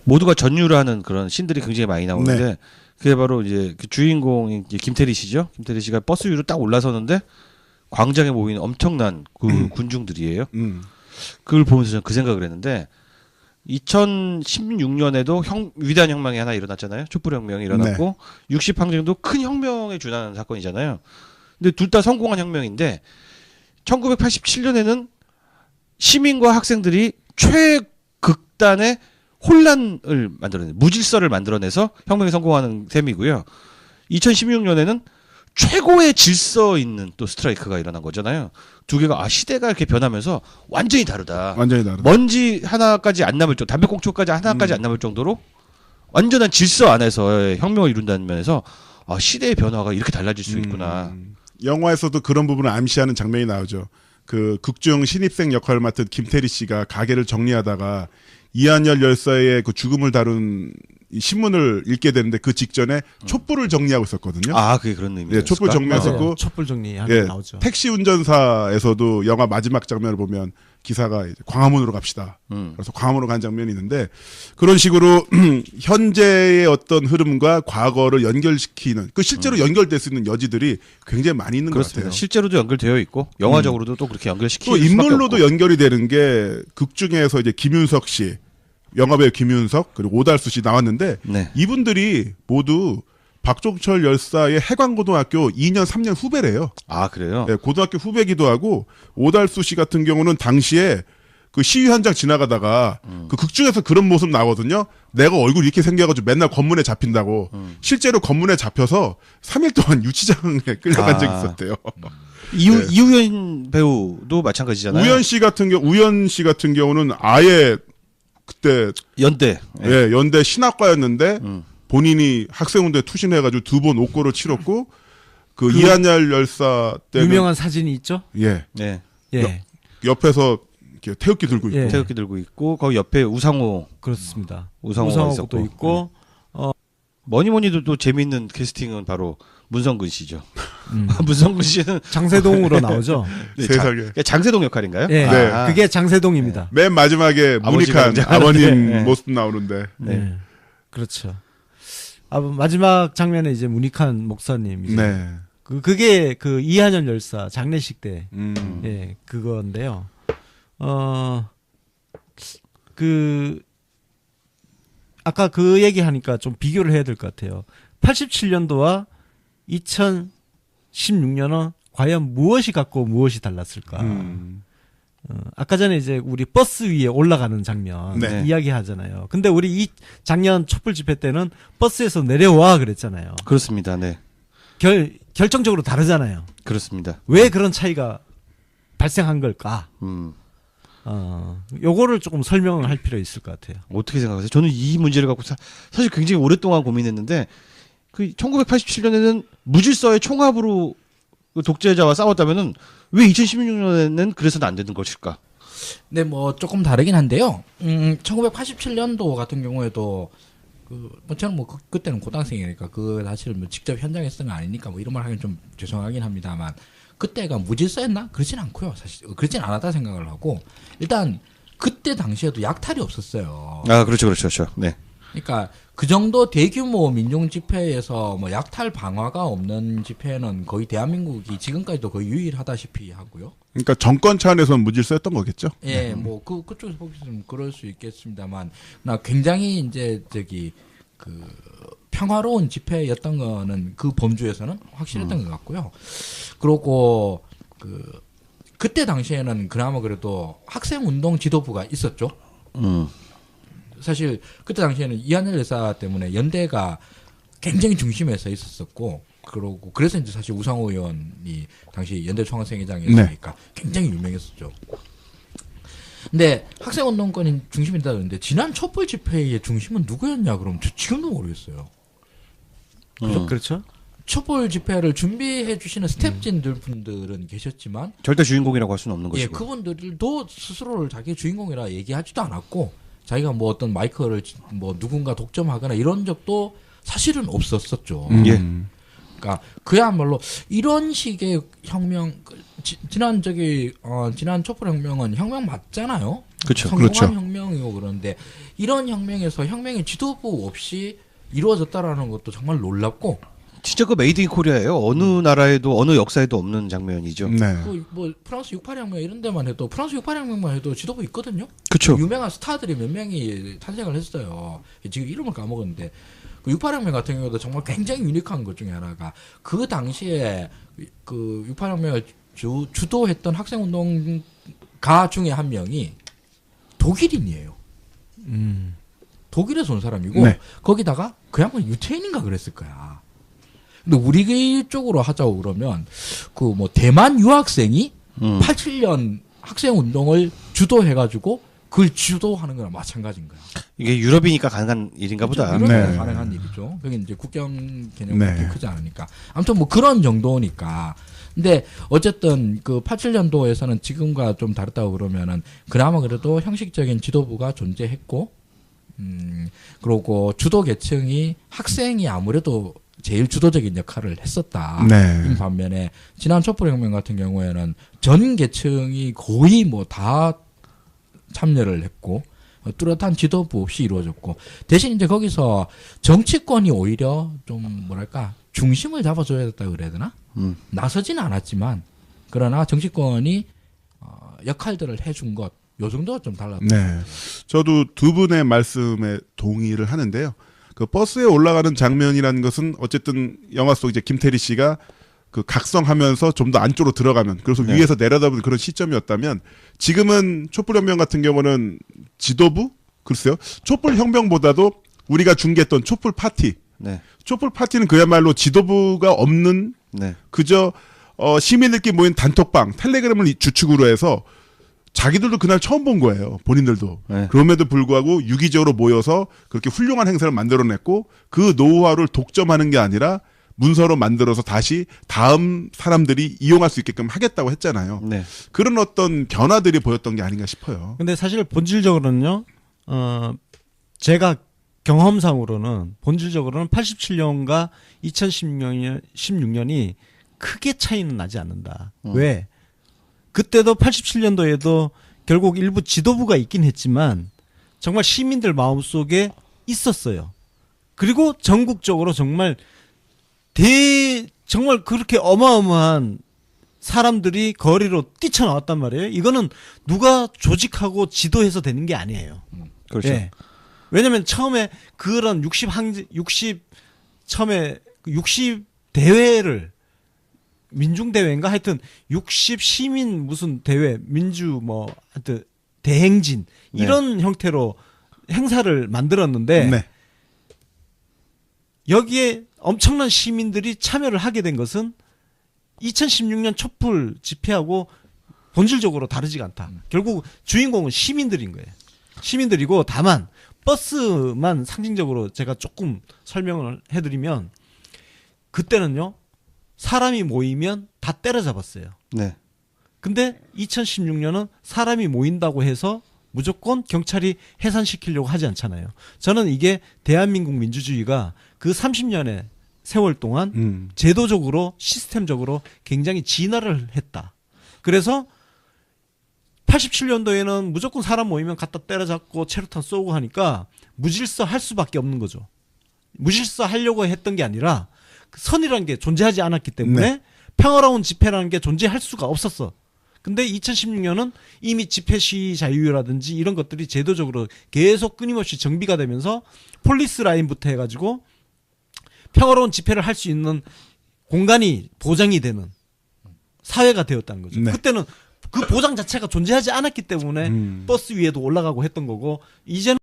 모두가 전율을 하는 그런 씬들이 굉장히 많이 나오는데 네. 그게 바로 이제 그 주인공인 김태리 씨죠. 김태리 씨가 버스 위로 딱 올라서는데 광장에 모이는 엄청난 그 군중들이에요. 그걸 보면서 저는 그 생각을 했는데 2016년에도 위대한 혁명이 하나 일어났잖아요. 촛불혁명이 일어났고 60항쟁도 큰 혁명에 준하는 사건이잖아요. 근데 둘 다 성공한 혁명인데 1987년에는 시민과 학생들이 최극단의 혼란을 만들어내는 무질서를 만들어내서 혁명에 성공하는 셈이고요. 2016년에는 최고의 질서 있는 또 스트라이크가 일어난 거잖아요. 두 개가 시대가 이렇게 변하면서 완전히 다르다. 완전히 다르다. 먼지 하나까지 안 남을 정도, 담배꽁초까지 하나까지 안 남을 정도로 완전한 질서 안에서 혁명을 이룬다는 면에서 시대의 변화가 이렇게 달라질 수 있구나. 영화에서도 그런 부분을 암시하는 장면이 나오죠. 그 극중 신입생 역할을 맡은 김태리 씨가 가게를 정리하다가 이한열 열사의 그 죽음을 다룬 이 신문을 읽게 되는데 그 직전에 촛불을 정리하고 있었거든요. 그게 그런 의미였을까? 네, 촛불 정리했었고 촛불 정리하는 나오죠. 택시 운전사에서도 영화 마지막 장면을 보면 기사가 이제 광화문으로 갑시다. 그래서 광화문으로 간 장면이 있는데 그런 식으로 현재의 어떤 흐름과 과거를 연결시키는 그 실제로 연결될 수 있는 여지들이 굉장히 많이 있는 그렇습니다. 것 같아요. 실제로도 연결되어 있고 영화적으로도 또 그렇게 연결시키는 또 인물로도 연결이 되는 게 극 중에서 이제 김윤석 씨, 영화배우 김윤석 그리고 오달수 씨 나왔는데 이분들이 모두 박종철 열사의 해관고등학교 2년 3년 후배래요. 그래요? 네, 고등학교 후배기도 하고 오달수 씨 같은 경우는 당시에 그 시위 현장 지나가다가 그 극중에서 그런 모습 나거든요. 내가 얼굴 이렇게 생겨가지고 맨날 검문에 잡힌다고. 실제로 검문에 잡혀서 3일 동안 유치장에 끌려간 적이 있었대요. 이우연 배우도 마찬가지잖아요. 우연 씨 같은 경우는 아예 그때 연대 연대 신학과였는데 본인이 학생운동에 투신해가지고 2번 옥고를 치렀고 그 이한열 열사 때는 유명한 사진이 있죠. 옆에서 이렇게 태극기 들고 있고 태극기 들고 있고 거기 옆에 우상호 그렇습니다. 우상호도 있고 뭐니뭐니도 또 재미있는 캐스팅은 바로 문성근 씨죠. 문성근 씨는 장세동으로 나오죠. 세상에. 장세동 역할인가요? 네. 그게 장세동입니다. 맨 마지막에 문익한 아버님 모습 나오는데. 그렇죠. 마지막 장면에 이제 문익한 목사님이죠. 네. 그게 그 이한열 열사 장례식 때 그건데요. 아까 그 얘기하니까 좀 비교를 해야 될 것 같아요. 87년도와 2016년은 과연 무엇이 같고 무엇이 달랐을까? 아까 전에 이제 우리 버스 위에 올라가는 장면 이야기 하잖아요. 근데 우리 이 작년 촛불 집회 때는 버스에서 내려와 그랬잖아요. 그렇습니다. 네. 결정적으로 다르잖아요. 그렇습니다. 왜 그런 차이가 발생한 걸까? 요거를 조금 설명을 할 필요 있을 것 같아요. 어떻게 생각하세요? 저는 이 문제를 갖고 사실 굉장히 오랫동안 고민했는데 그 1987년에는 무질서의 총합으로 독재자와 싸웠다면은 왜 2016년에는 그래서는 안 되는 것일까? 네, 뭐 조금 다르긴 한데요. 1987년도 같은 경우에도 저는 그때는 고등학생이니까 사실 직접 현장에 쓴 건 아니니까 이런 말 하긴 좀 죄송하긴 합니다만 그때가 무질서했나? 그렇진 않고요. 사실 그렇진 않았다 생각을 하고 일단 그때 당시에도 약탈이 없었어요. 그렇죠. 네. 그러니까 그 정도 대규모 민중 집회에서 약탈 방화가 없는 집회는 거의 대한민국이 지금까지도 거의 유일하다시피 하고요. 그러니까 정권 차원에서는 무질서였던 거겠죠. 예, 그쪽에서 보시면 그럴 수 있겠습니다만, 굉장히 이제 평화로운 집회였던 거는 그 범주에서는 확실했던 것 같고요. 그리고 그때 당시에는 그나마 그래도 학생운동 지도부가 있었죠. 사실 그때 당시에는 이한열 열사 때문에 연대가 굉장히 중심에 서 있었었고 그래서 이제 사실 우상호 의원이 당시 연대 총학생회장이었으니까 굉장히 유명했었죠. 근데 학생운동권이 중심이다 그러는데 지난 촛불 집회의 중심은 누구였냐 그럼 저 지금도 모르겠어요. 그렇죠? 촛불 집회를 준비해 주시는 스태프진들 분들은 계셨지만 절대 주인공이라고 할 수는 없는 것이고 그분들도 스스로를 자기 주인공이라 얘기하지도 않았고 자기가 어떤 마이크를 누군가 독점하거나 이런 적도 사실은 없었었죠. 그러니까 그야말로 이런 식의 혁명 지난 촛불 혁명은 혁명 맞잖아요. 그렇죠. 성공한 그렇죠. 혁명이고 그런데 이런 혁명에서 혁명의 지도부 없이 이루어졌다라는 것도 정말 놀랍고 진짜 그 메이드 인 코리아예요. 어느 나라에도 어느 역사에도 없는 장면이죠. 네. 뭐 프랑스 68혁명 이런 데만 해도 프랑스 68혁명만 해도 지도부 있거든요. 그렇죠. 유명한 스타들이 몇 명이 탄생을 했어요. 지금 이름을 까먹었는데 그 68혁명 같은 경우도 정말 굉장히 유니크한 것 중에 하나가 그 당시에 그 68혁명을 주도했던 학생운동가 중에 한 명이 독일인이에요. 독일에서 온 사람이고 네. 거기다가 그 양반 유태인인가 그랬을 거야. 근데 우리 쪽으로 하자고 그러면 그 뭐 대만 유학생이 87년 학생 운동을 주도해가지고 그걸 주도하는 거랑 마찬가지인 거야. 이게 유럽이니까 가능한 일인가 보다. 이런 네. 가능한 일이죠. 여기 이제 국경 개념이 네. 그렇게 크지 않으니까. 아무튼 뭐 그런 정도니까. 근데 어쨌든 그 87년도에서는 지금과 좀 다르다고 그러면은 그나마 그래도 형식적인 지도부가 존재했고, 그러고 주도 계층이 학생이 아무래도 제일 주도적인 역할을 했었다. 네. 이 반면에 지난 촛불혁명 같은 경우에는 전 계층이 거의 뭐 다 참여를 했고 뚜렷한 지도부 없이 이루어졌고 대신 이제 거기서 정치권이 오히려 좀 뭐랄까 중심을 잡아줘야 됐다 그래야 되나? 나서지는 않았지만 그러나 정치권이 역할들을 해준 것 요 정도가 좀 달랐다. 네. 저도 두 분의 말씀에 동의를 하는데요. 그 버스에 올라가는 장면이라는 것은 어쨌든 영화 속 이제 김태리 씨가 그 각성하면서 좀 더 안쪽으로 들어가면 그래서 네. 위에서 내려다보는 그런 시점이었다면 지금은 촛불혁명 같은 경우는 지도부? 글쎄요. 촛불혁명보다도 우리가 중계했던 촛불 파티. 네. 촛불 파티는 그야말로 지도부가 없는 네. 그저 시민들끼리 모인 단톡방 텔레그램을 주축으로 해서 자기들도 그날 처음 본 거예요. 본인들도. 네. 그럼에도 불구하고 유기적으로 모여서 그렇게 훌륭한 행사를 만들어냈고 그 노하우를 독점하는 게 아니라 문서로 만들어서 다시 다음 사람들이 이용할 수 있게끔 하겠다고 했잖아요. 네. 그런 어떤 변화들이 보였던 게 아닌가 싶어요. 근데 사실 본질적으로는요, 제가 경험상으로는 본질적으로는 87년과 2016년이 크게 차이는 나지 않는다. 왜? 그때도 87년도에도 결국 일부 지도부가 있긴 했지만 정말 시민들 마음속에 있었어요. 그리고 전국적으로 정말 정말 그렇게 어마어마한 사람들이 거리로 뛰쳐나왔단 말이에요. 이거는 누가 조직하고 지도해서 되는 게 아니에요. 그렇죠. 예. 왜냐면 처음에 그런 60 대회를 민중대회인가 하여튼 60 시민 무슨 대회 민주 뭐 하여튼 대행진 네. 이런 형태로 행사를 만들었는데 네. 여기에 엄청난 시민들이 참여를 하게 된 것은 2016년 촛불 집회하고 본질적으로 다르지가 않다. 결국 주인공은 시민들인 거예요. 시민들이고 다만 버스만 상징적으로 제가 조금 설명을 해드리면 그때는요. 사람이 모이면 다 때려잡았어요. 네. 근데 2016년은 사람이 모인다고 해서 무조건 경찰이 해산시키려고 하지 않잖아요. 저는 이게 대한민국 민주주의가 그 30년의 세월 동안 제도적으로 시스템적으로 굉장히 진화를 했다. 그래서 87년도에는 무조건 사람 모이면 갖다 때려잡고 체류탄 쏘고 하니까 무질서 할 수밖에 없는 거죠. 무질서 하려고 했던 게 아니라 선이라는 게 존재하지 않았기 때문에 네. 평화로운 집회라는 게 존재할 수가 없었어. 근데 2016년은 이미 집회 시위 자유라든지 이런 것들이 제도적으로 계속 끊임없이 정비가 되면서 폴리스 라인부터 해가지고 평화로운 집회를 할 수 있는 공간이 보장이 되는 사회가 되었다는 거죠. 네. 그때는 그 보장 자체가 존재하지 않았기 때문에 버스 위에도 올라가고 했던 거고 이제는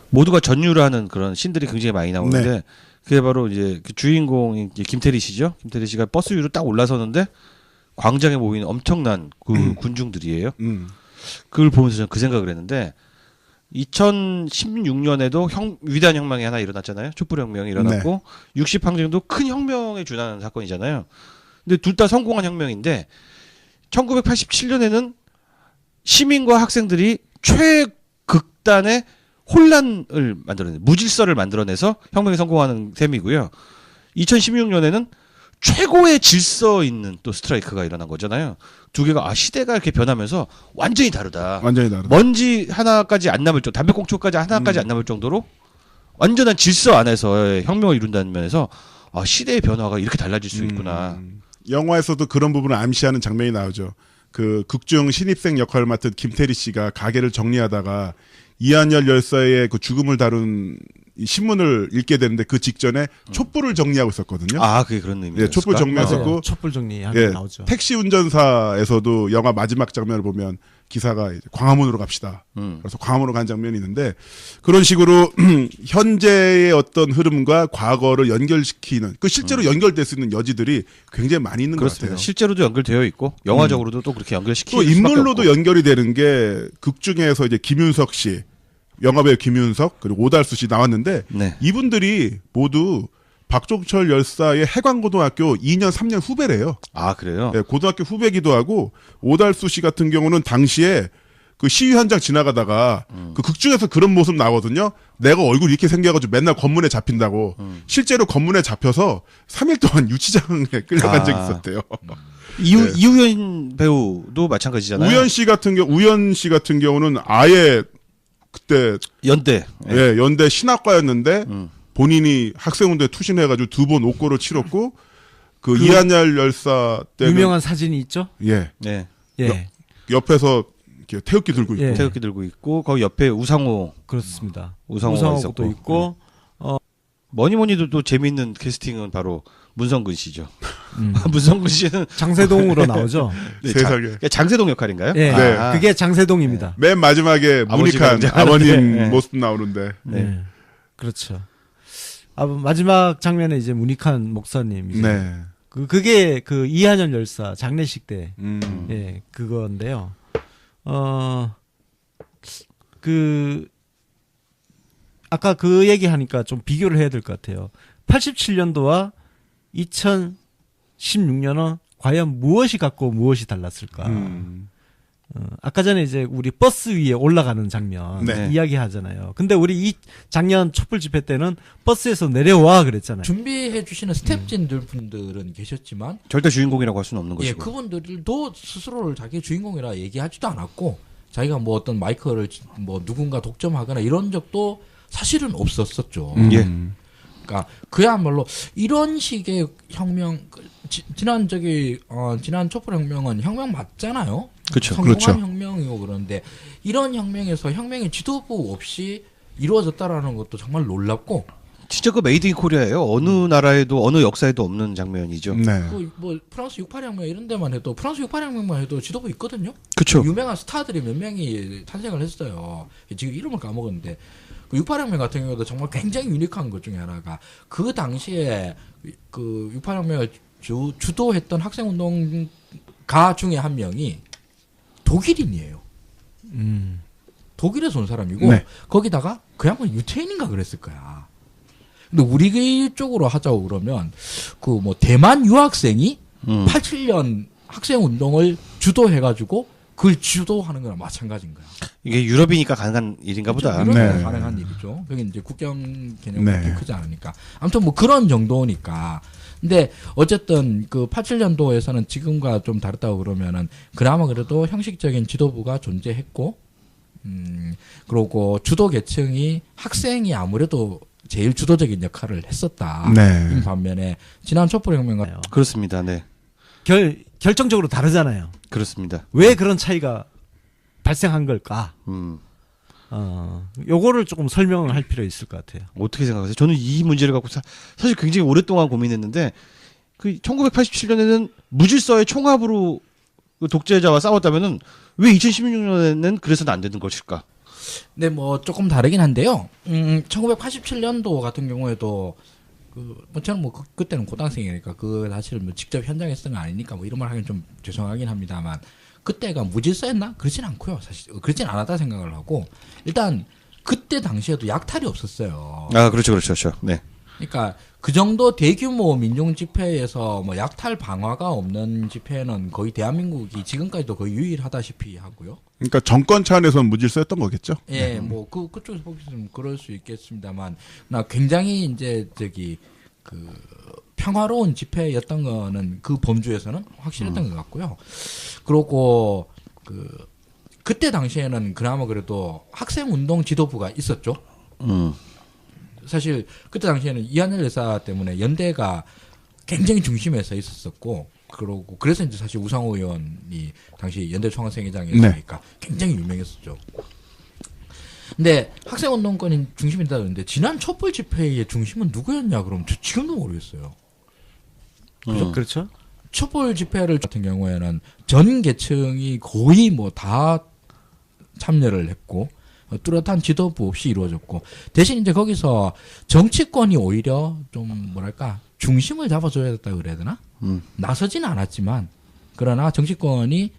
모두가 전율하는 그런 씬들이 굉장히 많이 나오는데 네. 그게 바로 이제 그 주인공이 이제 김태리 씨죠. 김태리 씨가 버스 위로 딱 올라서는데 광장에 모이는 엄청난 그 군중들이에요. 그걸 보면서 저는 그 생각을 했는데 2016년에도 위대한 혁명이 하나 일어났잖아요. 촛불혁명이 일어났고 60항쟁도 큰 혁명에 준하는 사건이잖아요. 근데 둘 다 성공한 혁명인데 1987년에는 시민과 학생들이 최극단의 혼란을 무질서를 만들어내서 혁명에 성공하는 셈이고요. 2016년에는 최고의 질서 있는 또 스트라이크가 일어난 거잖아요. 두 개가 시대가 이렇게 변하면서 완전히 다르다. 완전히 다르다. 먼지 하나까지 안 남을 정도, 담배꽁초까지 하나까지 안 남을 정도로 완전한 질서 안에서 혁명을 이룬다는 면에서 시대의 변화가 이렇게 달라질 수 있구나. 영화에서도 그런 부분을 암시하는 장면이 나오죠. 그 극중 신입생 역할을 맡은 김태리 씨가 가게를 정리하다가 이한열 열사의 그 죽음을 다룬 이 신문을 읽게 되는데 그 직전에 촛불을 정리하고 있었거든요. 그게 그런 의미였을까? 예, 촛불 정리했었고 촛불 정리하는 나오죠. 택시 운전사에서도 영화 마지막 장면을 보면 기사가 이제 광화문으로 갑시다. 그래서 광화문으로 간 장면이 있는데 그런 식으로 현재의 어떤 흐름과 과거를 연결시키는 그 실제로 연결될 수 있는 여지들이 굉장히 많이 있는 그렇습니다. 것 같아요. 실제로도 연결되어 있고 영화적으로도 또 그렇게 연결시키는 또 인물로도 연결이 되는 게 극 중에서 이제 김윤석 씨, 영화배우 김윤석 그리고 오달수 씨 나왔는데 네. 이분들이 모두 박종철 열사의 해관고등학교 2년 3년 후배래요. 그래요? 네, 고등학교 후배기도 하고 오달수 씨 같은 경우는 당시에 그 시위 현장 지나가다가 그 극 중에서 그런 모습 나거든요. 내가 얼굴 이렇게 생겨가지고 맨날 검문에 잡힌다고. 실제로 검문에 잡혀서 3일 동안 유치장에 끌려간 적이 있었대요. 이우연 배우도 마찬가지잖아요. 우연 씨 같은 경우는 아예 그때 연대. 예, 연대 신학과였는데 본인이 학생운동에 투신해가지고 2번 옥고를 치렀고 그 이한열 열사 때는 유명한 사진이 있죠. 예, 네. 예, 옆에서 이렇게 태극기 들고 있고 예. 태극기 들고 있고 거기 옆에 우상호 그렇습니다. 우상호가 우상호도 있었고 있고 뭐니뭐니도 또 재미있는 캐스팅은 바로 문성근 씨죠. 문성근 씨는 장세동으로 나오죠. 네, 세상에. 장세동 역할인가요? 예, 네. 그게 장세동입니다. 맨 마지막에 아버지가 문익한 이제 아버님 네. 모습 나오는데 네, 그렇죠. 마지막 장면에 이제 문익한 목사님, 네. 그게 그 이한열 열사 장례식 때, 음. 예, 그건데요. 아까 그 얘기하니까 좀 비교를 해야 될 것 같아요. 87년도와 2016년은 과연 무엇이 같고 무엇이 달랐을까? 아까 전에 이제 우리 버스 위에 올라가는 장면 네. 이야기 하잖아요. 근데 우리 이 작년 촛불 집회 때는 버스에서 내려와 그랬잖아요. 준비해 주시는 스텝진들 분들은 계셨지만 절대 주인공이라고 할 수는 없는 예, 것이고. 그분들도 스스로를 자기 주인공이라 얘기하지도 않았고 자기가 뭐 어떤 마이크를 뭐 누군가 독점하거나 이런 적도 사실은 없었었죠. 예. 그러니까 그야말로 이런 식의 혁명 지난 촛불 혁명은 혁명 맞잖아요. 그렇죠. 성공한 그렇죠. 혁명이고 그런데 이런 혁명에서 혁명의 지도부 없이 이루어졌다라는 것도 정말 놀랍고 진짜 그 메이드 인 코리아예요. 어느 나라에도 어느 역사에도 없는 장면이죠. 네. 뭐 프랑스 68혁명 이런 데만 해도 프랑스 68혁명만 해도 지도부 있거든요. 그렇죠. 유명한 스타들이 몇 명이 탄생을 했어요. 지금 이름을 까먹었는데 그 68혁명 같은 경우도 정말 굉장히 유니크한 것 중에 하나가 그 당시에 그 68혁명을 주도했던 학생운동가 중에 한 명이 독일인이에요. 독일에서 온 사람이고 네. 거기다가 그 양반 유태인인가 그랬을 거야. 근데 우리 쪽으로 하자고 그러면 그 뭐 대만 유학생이 87년 학생운동을 주도해가지고 그걸 주도하는 거랑 마찬가지인 거야. 이게 유럽이니까 가능한 일인가 보다. 이런 네. 가능한 일이죠. 그게 이제 국경 개념이 네. 그렇게 크지 않으니까. 아무튼 뭐 그런 정도니까. 근데 어쨌든 그 87년도에서는 지금과 좀 다르다고 그러면은 그나마 그래도 형식적인 지도부가 존재했고, 그러고 주도 계층이 학생이 아무래도 제일 주도적인 역할을 했었다. 네. 이 반면에 지난 촛불혁명과 그렇습니다. 네. 결정적으로 다르잖아요. 그렇습니다. 왜 그런 차이가 발생한 걸까? 요거를 조금 설명을 할 필요 있을 것 같아요. 어떻게 생각하세요? 저는 이 문제를 갖고 사실 굉장히 오랫동안 고민했는데 그 1987년에는 무질서의 총합으로 그 독재자와 싸웠다면은 왜 2016년에는 그래서는 안 되는 것일까? 네, 뭐 조금 다르긴 한데요. 1987년도 같은 경우에도 뭐 저는 뭐 그때는 고등학생이니까 그 사실 뭐 직접 현장에 쓴 건 아니니까 뭐 이런 말 하긴 좀 죄송하긴 합니다만 그때가 무질서했나? 그렇진 않고요. 사실 그렇진 않았다 생각을 하고 일단 그때 당시에도 약탈이 없었어요. 그렇죠. 네. 그러니까 그 정도 대규모 민중 집회에서 뭐 약탈 방화가 없는 집회는 거의 대한민국이 지금까지도 거의 유일하다시피 하고요. 그러니까 정권 차원에서는 무질서였던 거겠죠. 예, 뭐 그쪽에서 보기 좀 그럴 수 있겠습니다만 나 굉장히 이제 그 평화로운 집회였던 거는 그 범주에서는 확실했던 것 같고요. 그리고 그때 당시에는 그나마 그래도 학생운동 지도부가 있었죠. 사실 그때 당시에는 이한열 여사 때문에 연대가 굉장히 중심에 서 있었었고, 그러고 그래서 이제 사실 우상호 의원이 당시 연대 총학생회장이었으니까 굉장히 유명했었죠. 근데 학생운동권이 중심이다 그러는데 지난 촛불 집회의 중심은 누구였냐 그럼 저 지금도 모르겠어요. 그렇죠. 촛불 집회를 같은 경우에는 전 계층이 거의 뭐 다 참여를 했고 뚜렷한 지도부 없이 이루어졌고, 대신 이제 거기서 정치권이 오히려 좀 뭐랄까 중심을 잡아줘야 됐다 그래야 되나? 나서지는 않았지만 그러나 정치권이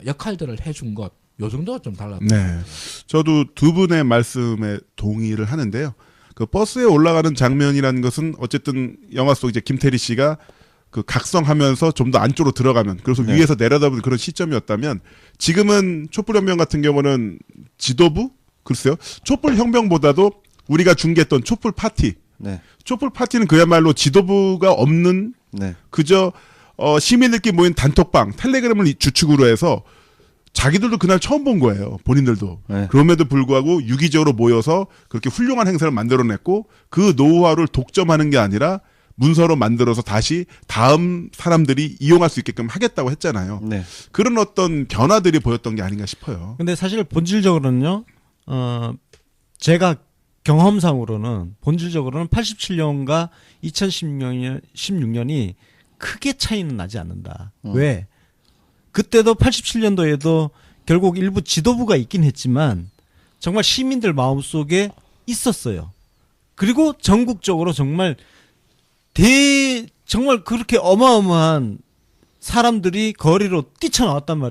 역할들을 해준 것, 요 정도가 좀 달랐던 것 같아요. 저도 두 분의 말씀에 동의를 하는데요. 그 버스에 올라가는 장면이라는 것은 어쨌든 영화 속 이제 김태리 씨가 그 각성하면서 좀 더 안쪽으로 들어가면, 그래서 위에서 내려다보는 그런 시점이었다면, 지금은 촛불혁명 같은 경우는 지도부? 글쎄요. 촛불혁명보다도 우리가 중계했던 촛불 파티. 네. 촛불 파티는 그야말로 지도부가 없는 네. 그저 시민들끼리 모인 단톡방, 텔레그램을 주축으로 해서 자기들도 그날 처음 본 거예요. 본인들도. 네. 그럼에도 불구하고 유기적으로 모여서 그렇게 훌륭한 행사를 만들어냈고, 그 노하우를 독점하는 게 아니라 문서로 만들어서 다시 다음 사람들이 이용할 수 있게끔 하겠다고 했잖아요. 네. 그런 어떤 변화들이 보였던 게 아닌가 싶어요. 근데 사실 본질적으로는요, 제가 경험상으로는 본질적으로는 87년과 2016년이 크게 차이는 나지 않는다. 왜? 그때도 87년도에도 결국 일부 지도부가 있긴 했지만 정말 시민들 마음속에 있었어요. 그리고 전국적으로 정말 정말 그렇게 어마어마한 사람들이 거리로 뛰쳐나왔단 말이에요.